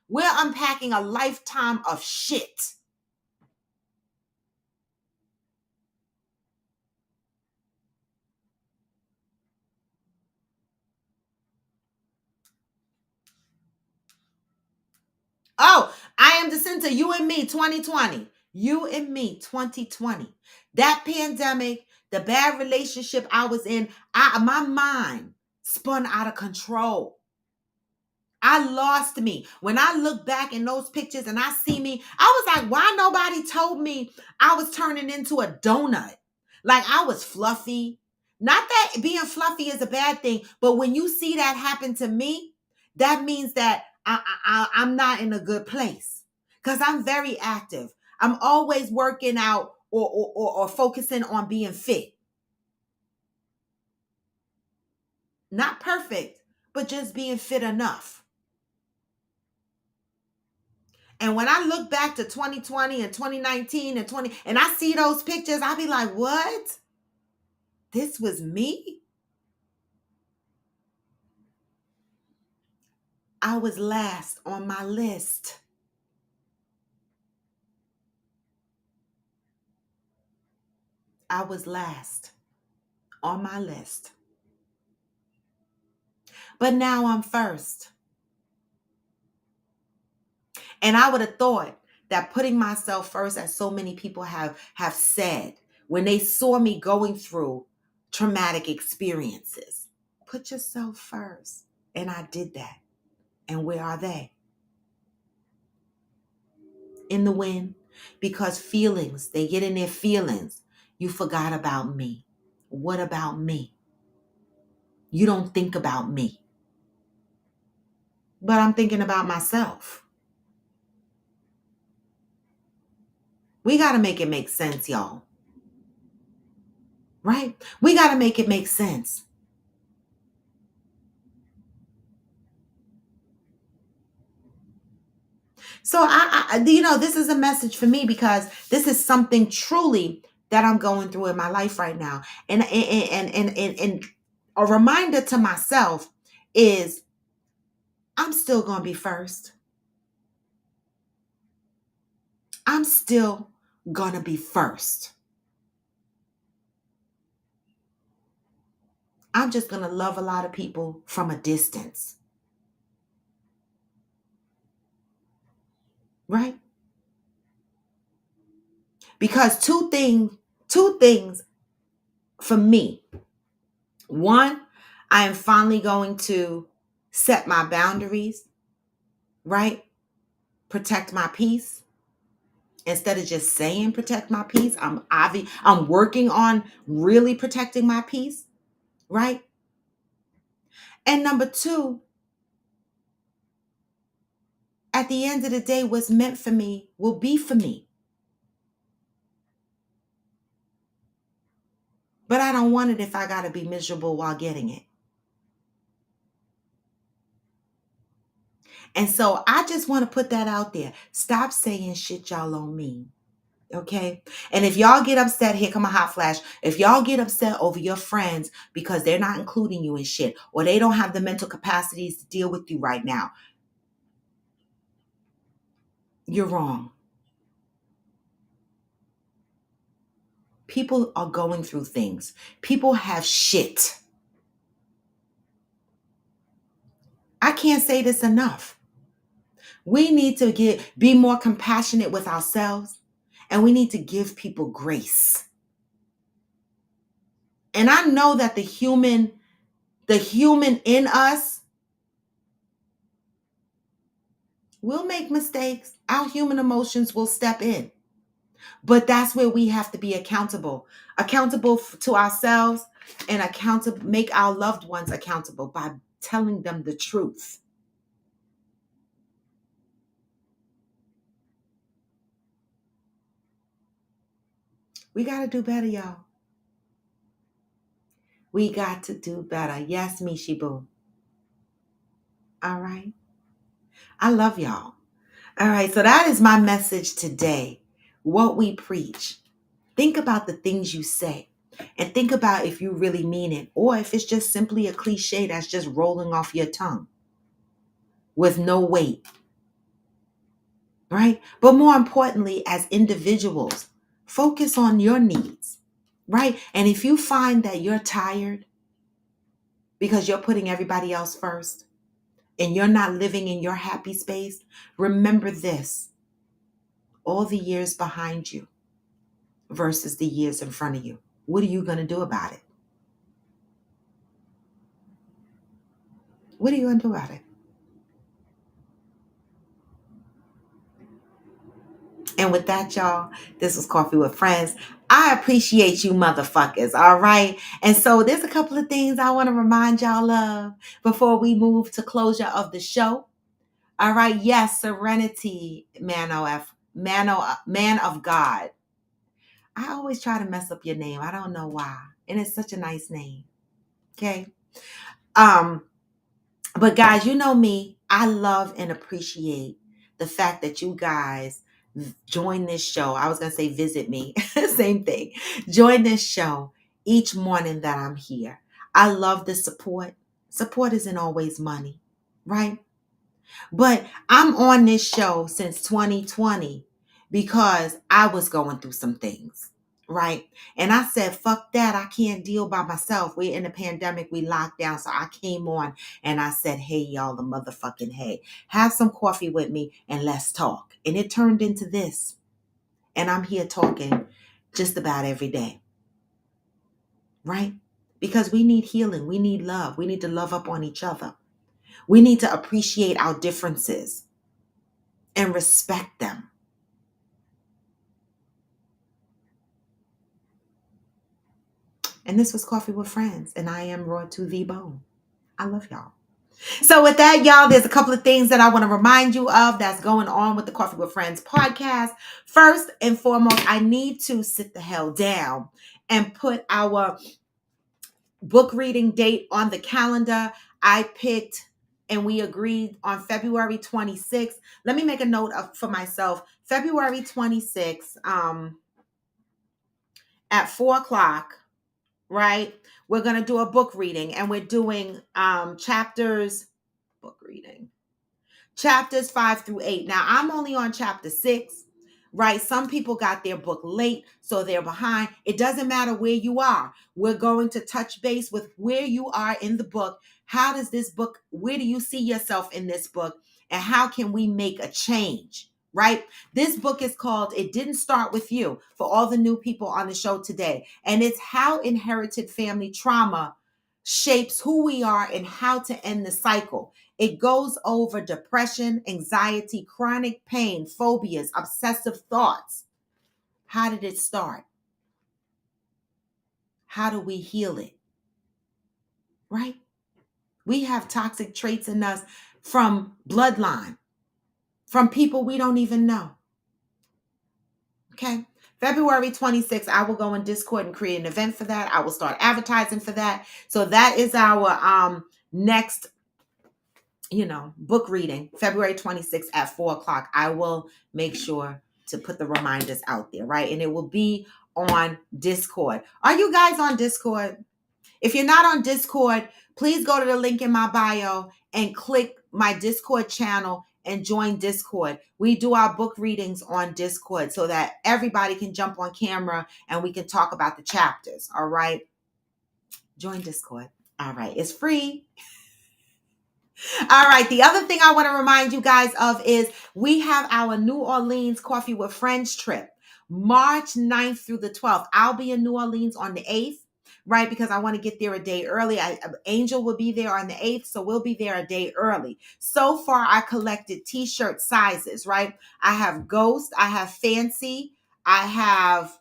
We're unpacking a lifetime of shit. Oh, I am Jacinta. You and me, 2020. You and me, 2020. That pandemic, the bad relationship I was in, my mind spun out of control. I lost me. When I look back in those pictures and I see me, I was like, why nobody told me I was turning into a donut? Like I was fluffy. Not that being fluffy is a bad thing, but when you see that happen to me, that means that I'm not in a good place because I'm very active. I'm always working out or focusing on being fit. Not perfect, but just being fit enough. And when I look back to 2020 and 2019 and I see those pictures, I'll be like, what? This was me? I was last on my list. I was last on my list. But now I'm first. And I would have thought that putting myself first, as so many people have said, when they saw me going through traumatic experiences, put yourself first. And I did that. And where are they? In the wind. Because feelings, they get in their feelings. You forgot about me. What about me? You don't think about me. but I'm thinking about myself. We got to make it make sense, y'all. Right? We got to make it make sense. So this is a message for me because this is something truly that I'm going through in my life right now. And a reminder to myself is I'm still going to be first. I'm still going to be first. I'm just going to love a lot of people from a distance. Right? Because two things for me. One, I am finally going to set my boundaries, right? Protect my peace. Instead of just saying protect my peace, I'm working on really protecting my peace, right? And number two, at the end of the day, what's meant for me will be for me. But I don't want it if I got to be miserable while getting it. And so I just want to put that out there. Stop saying shit y'all don't mean. Okay. And if y'all get upset, here come a hot flash. If y'all get upset over your friends because they're not including you in shit, or they don't have the mental capacities to deal with you right now, you're wrong. People are going through things. People have shit. I can't say this enough. We need to be more compassionate with ourselves, and we need to give people grace. And I know that the human in us will make mistakes. Our human emotions will step in. But that's where we have to be accountable. Accountable to ourselves, and make our loved ones accountable by telling them the truth. We got to do better, y'all. We got to do better. Yes, Mishi Boo. All right. I love y'all. All right. So that is my message today. What we preach. Think about the things you say, and think about if you really mean it, or if it's just simply a cliche that's just rolling off your tongue with no weight. Right? But more importantly, as individuals, focus on your needs. Right? And if you find that you're tired because you're putting everybody else first, and you're not living in your happy space, remember this: all the years behind you versus the years in front of you. What are you going to do about it? What are you going to do about it? And with that, y'all, this was Coffee with Friends. I appreciate you motherfuckers, all right? And so there's a couple of things I want to remind y'all of before we move to closure of the show. All right, yes, Serenity, man of God. I always try to mess up your name. I don't know why. And it's such a nice name. Okay. Um, but guys, you know me. I love and appreciate the fact that you guys join this show. I was gonna say visit me. Same thing. Join this show each morning that I'm here. I love the support. Support isn't always money, right? But I'm on this show since 2020 because I was going through some things, right? And I said, fuck that. I can't deal by myself. We're in a pandemic. We locked down. So I came on and I said, hey, y'all, the motherfucking hey, have some coffee with me and let's talk. And it turned into this. And I'm here talking just about every day, right? Because we need healing. We need love. We need to love up on each other. We need to appreciate our differences and respect them. And this was Coffee with Friends, and I am raw to the bone. I love y'all. So with that, y'all, there's a couple of things that I want to remind you of that's going on with the Coffee with Friends podcast. First and foremost, I need to sit the hell down and put our book reading date on the calendar. I picked and we agreed on February 26th. Let me make a note for myself. February 26th at 4 o'clock, right? We're going to do a book reading, and we're doing book reading. Chapters 5 through 8. Now, I'm only on chapter 6, right? Some people got their book late, so they're behind. It doesn't matter where you are. We're going to touch base with where you are in the book. How does this book, where do you see yourself in this book? And how can we make a change, right? This book is called It Didn't Start With You, for all the new people on the show today. And it's how inherited family trauma shapes who we are and how to end the cycle. It goes over depression, anxiety, chronic pain, phobias, obsessive thoughts. How did it start? How do we heal it? Right? We have toxic traits in us from bloodline, from people we don't even know. Okay? February 26th, I will go in Discord and create an event for that. I will start advertising for that. So that is our next book reading, February 26th at 4 o'clock. I will make sure to put the reminders out there, right? And it will be on Discord. Are you guys on Discord? If you're not on Discord, please go to the link in my bio and click my Discord channel and join Discord. We do our book readings on Discord so that everybody can jump on camera and we can talk about the chapters, all right? Join Discord. All right, it's free. All right. The other thing I want to remind you guys of is we have our New Orleans Coffee with Friends trip, March 9th through the 12th. I'll be in New Orleans on the 8th, right? Because I want to get there a day early. Angel will be there on the 8th, so we'll be there a day early. So far, I collected t-shirt sizes, right? I have Ghost. I have Fancy. I have,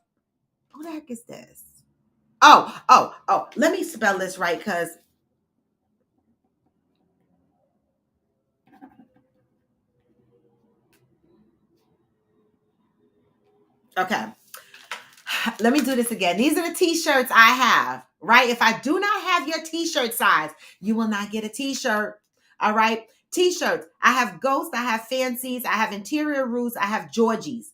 who the heck is this? Oh. Let me spell this right because okay. Let me do this again. These are the t-shirts I have, right? If I do not have your t-shirt size, you will not get a t-shirt. All right. T-shirts. I have Ghost. I have Fancies. I have Interior Roots. I have Georgies.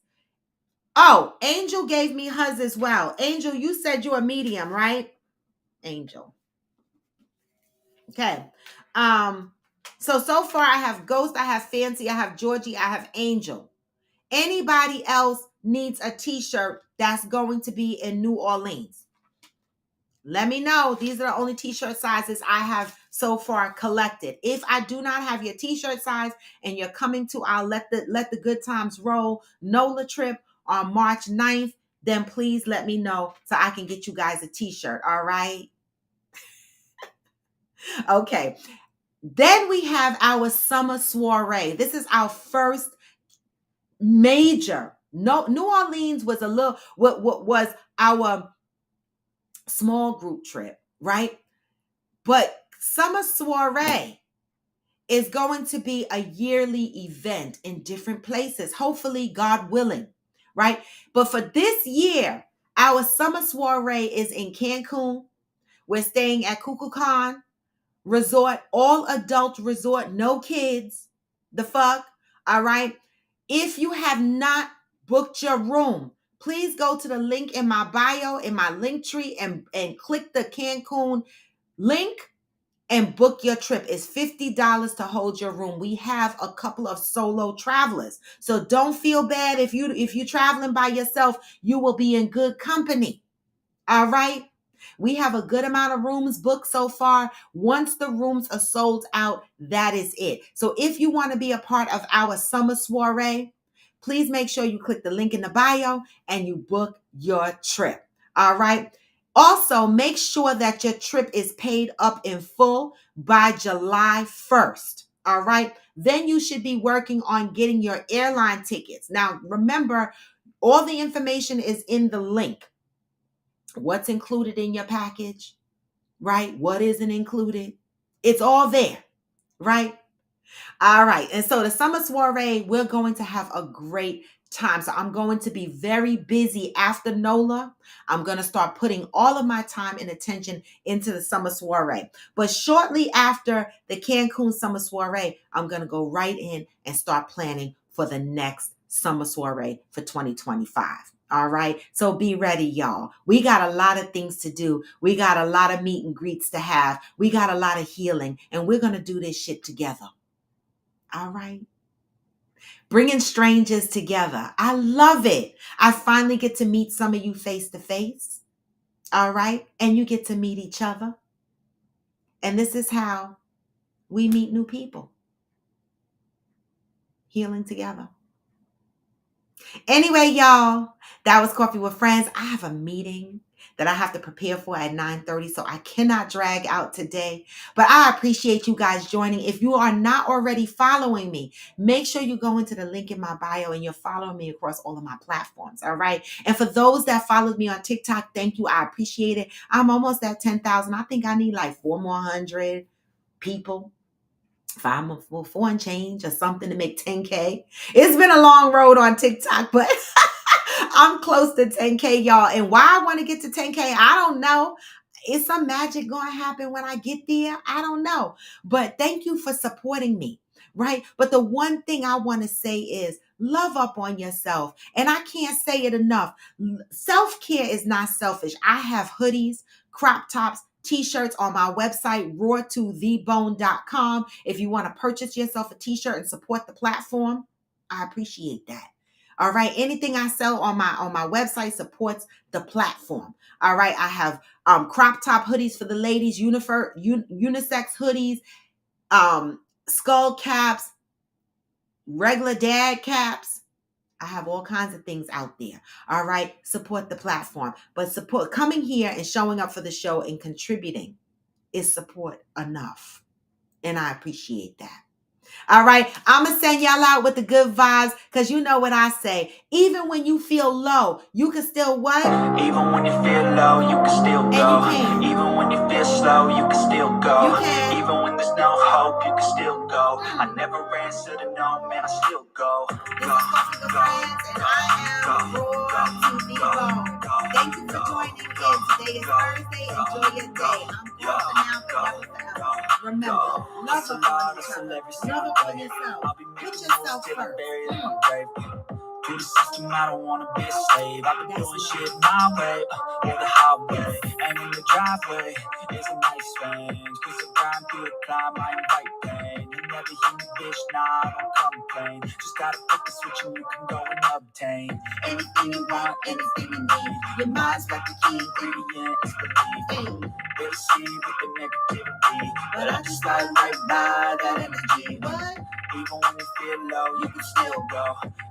Oh, Angel gave me hers as well. Angel, you said you're a medium, right? Angel. Okay. So far I have Ghost, I have Fancy, I have Georgie, I have Angel. Anybody else needs a t-shirt that's going to be in New Orleans? Let me know. These are the only t-shirt sizes I have so far collected. If I do not have your t-shirt size and you're coming to our Let the Good Times Roll NOLA trip on March 9th, then please let me know so I can get you guys a t-shirt. All right. Okay. Then we have our summer soiree. This is our first major. No, New Orleans was a little what was our small group trip, right? But summer soiree is going to be a yearly event in different places, hopefully God willing, right? But for this year, our summer soiree is in Cancun. We're staying at Kukulkan Resort, all adult resort, no kids. The fuck? All right. If you have not booked your room, please go to the link in my bio, in my link tree, and click the Cancun link and book your trip. It's $50 to hold your room. We have a couple of solo travelers. So don't feel bad if you're traveling by yourself, you will be in good company. All right. We have a good amount of rooms booked so far. Once the rooms are sold out, that is it. So if you want to be a part of our summer soiree, please make sure you click the link in the bio and you book your trip. All right. Also, make sure that your trip is paid up in full by July 1st. All right. Then you should be working on getting your airline tickets. Now, remember, all the information is in the link. What's included in your package, right? What isn't included? It's all there, right? All right. And so the summer soiree, we're going to have a great time. So I'm going to be very busy after NOLA. I'm going to start putting all of my time and attention into the summer soiree. But shortly after the Cancun summer soiree, I'm going to go right in and start planning for the next summer soiree for 2025. All right. So be ready, y'all. We got a lot of things to do. We got a lot of meet and greets to have. We got a lot of healing, and we're going to do this shit together. All right. Bringing strangers together. I love it. I finally get to meet some of you face to face. All right. And you get to meet each other. And this is how we meet new people, healing together. Anyway, y'all, that was Coffee with Friends. I have a meeting that I have to prepare for at 9:30, so I cannot drag out today. But I appreciate you guys joining. If you are not already following me, make sure you go into the link in my bio and you're following me across all of my platforms, all right? And for those that followed me on TikTok, thank you. I appreciate it. I'm almost at 10,000. I think I need like 400 people. 4 and change or something to make 10K. It's been a long road on TikTok, but I'm close to 10K, y'all. And why I want to get to 10K, I don't know. Is some magic going to happen when I get there? I don't know. But thank you for supporting me, right? But the one thing I want to say is love up on yourself. And I can't say it enough. Self-care is not selfish. I have hoodies, crop tops, t-shirts on my website, roartothebone.com. If you want to purchase yourself a t-shirt and support the platform, I appreciate that. All right. Anything I sell on my website supports the platform. All right. I have crop top hoodies for the ladies, unisex hoodies, skull caps, regular dad caps. I have all kinds of things out there. All right. Support the platform. But support coming here and showing up for the show and contributing is support enough. And I appreciate that. All right. I'm going to send y'all out with the good vibes because you know what I say. Even when you feel low, you can still what? Even when you feel low, you can still And go. you can. Even when you feel slow, you can still go. You can. Even when there's no hope, you can still go. I never answer to no, man, I still go. This is Coffee with Friends, and I am Roar to the Bone. Thank you for joining in. Today is Thursday. Enjoy your day. I'm gone for now, but never forever. Remember, love on each other. Love on yourself. Put yourself first. To the system, I don't wanna be a slave. I've been doing shit my way, or the highway. And in the driveway is a nice range. Cause I grind through the climb, I invite pain. You never hear me, bitch, nah, I don't complain. Just gotta flip the switch and you can go and obtain anything you want, anything you need. Your mind's got the key ingredient, is belief. They'll see with the negativity, but I just slide right by that energy. What? Even when you feel low, you can still go.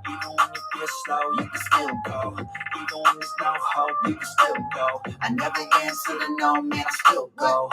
Even when you feel slow, you can still go. Even when there's no hope, you can still go. I never answer to no, man, I still go.